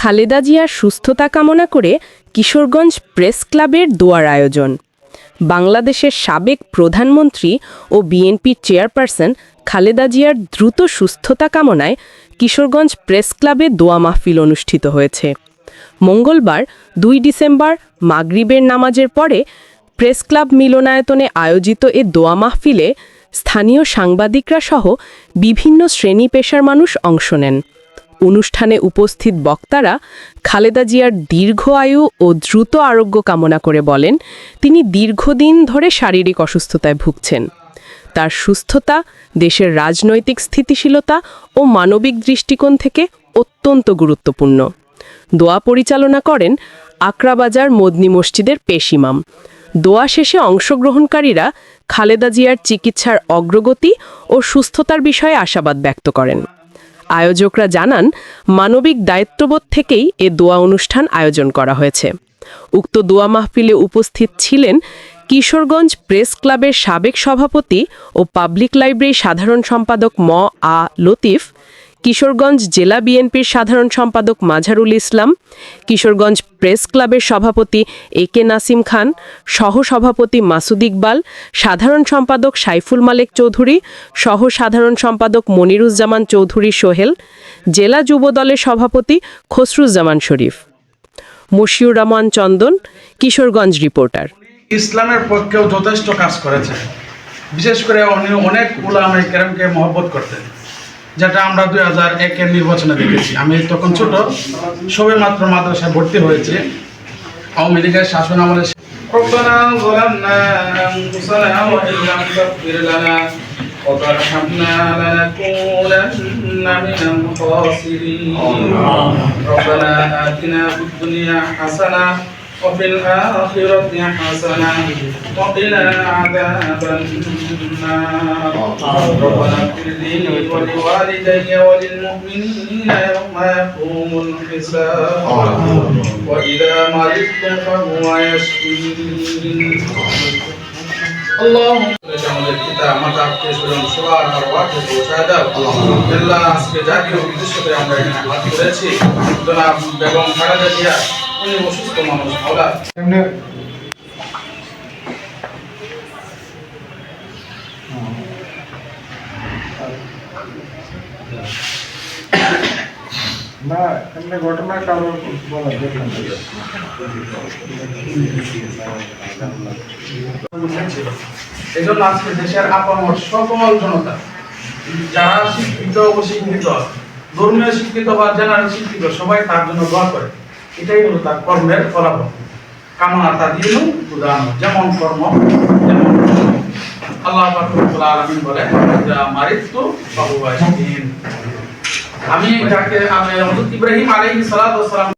খালেদা জিয়ার সুস্থতা কামনা করে কিশোরগঞ্জ প্রেস ক্লাবের দোয়ার আয়োজন। বাংলাদেশের সাবেক প্রধানমন্ত্রী ও বিএনপির চেয়ারপারসন খালেদা জিয়ার দ্রুত সুস্থতা কামনায় কিশোরগঞ্জ প্রেস ক্লাবে দোয়া মাহফিল অনুষ্ঠিত হয়েছে। মঙ্গলবার ২ ডিসেম্বর মাগরিবের নামাজের পরে প্রেস ক্লাব মিলনায়তনে আয়োজিত এ দোয়া মাহফিলে স্থানীয় সাংবাদিকরা সহ বিভিন্ন শ্রেণী পেশার মানুষ অংশ নেন। অনুষ্ঠানে উপস্থিত বক্তারা খালেদা জিয়ার দীর্ঘ আয়ু ও দ্রুত আরোগ্য কামনা করে বলেন, তিনি দীর্ঘদিন ধরে শারীরিক অসুস্থতায় ভুগছেন। তার সুস্থতা দেশের রাজনৈতিক স্থিতিশীলতা ও মানবিক দৃষ্টিকোণ থেকে অত্যন্ত গুরুত্বপূর্ণ। দোয়া পরিচালনা করেন আকরাবাজার মদনী মসজিদের পেশ ইমাম। দোয়া শেষে অংশগ্রহণকারীরা খালেদা জিয়ার চিকিৎসার অগ্রগতি ও সুস্থতার বিষয়ে আশাবাদ ব্যক্ত করেন। আয়োজকরা জানান, মানবিক দায়িত্ববোধ থেকেই এ দোয়া অনুষ্ঠান আয়োজন করা হয়েছে। উক্ত দোয়া মাহফিলে উপস্থিত ছিলেন কিশোরগঞ্জ প্রেস ক্লাবের সাবেক সভাপতি ও পাবলিক লাইব্রেরি সাধারণ সম্পাদক আ লতিফ, কিশোরগঞ্জ জেলা বিএনপির সাধারণ সম্পাদক মাঝারুল ইসলাম, কিশোরগঞ্জ প্রেস ক্লাবের সভাপতি একে নাসিম খান, সহ-সভাপতি মাসুদ ইকবাল, সাধারণ সম্পাদক সাইফুল মালেক চৌধুরী, সহ সাধারণ সম্পাদক মনিরুজ্জামান চৌধুরী সোহেল, জেলা যুবদলের সভাপতি খসরুজ্জামান শরীফ। মশিউর রহমান চন্দন, কিশোরগঞ্জ রিপোর্টার। ইসলামের পক্ষেও যথেষ্ট কাজ করেছে, বিশেষ করে উনি অনেক উলামায়ে কেরামকে মহব্বত করতেন, যেটা আমরা 2001-এর নির্বাচনে দেখেছি। আমি তখন ছোট, সবে মাত্র মাদ্রাসায় ভর্তি হয়েছে। আওয়ামী লীগের শাসন আমলে ربنا ظلمنا أنفسنا وإن لم تغفر لنا وترحمنا لنكونن من الخاسرين ربنا آتنا في الدنيا حسنة وفي الآخرة حسنة وقنا عذاب النار ربنا اغفر لي ولوالدي وللمؤمنين يوم يقوم الحساب وإذا مرضت فهو يشفين اللهم আমাদের পিতা মাতা আত্মীয়স্বজন সবার দরবারে পৌঁছায় দাও। আল্লাহ, আজকে জাতীয় উদ্দেশ্যে আমরা এখানে হাত করেছি। জনাব বেগম খালেদা জিয়া উনি অসুস্থ মানুষ, মাওলা না এমনি ঘটনা কারণ বলা এই জন্য আজকে দেশের আপামর সকল জনতা, যারা শিক্ষিত অশিক্ষিত, ধর্মীয় শিক্ষিত বা জেনারেল শিক্ষিত, সবাই তার জন্য দোয়া করে। এটাই হলো তার কর্মের ফলাফল। কামনা তা দিনু উদান, যেমন কর্ম তেমন আল্লাহ পাক রব্বুল আলামিন বলে, যা মারিতু ফাহুয়া ইয়াশফিন। আমি যাকে হযরত ইব্রাহিম আলাইহিস সালাতু ওয়াস সালাম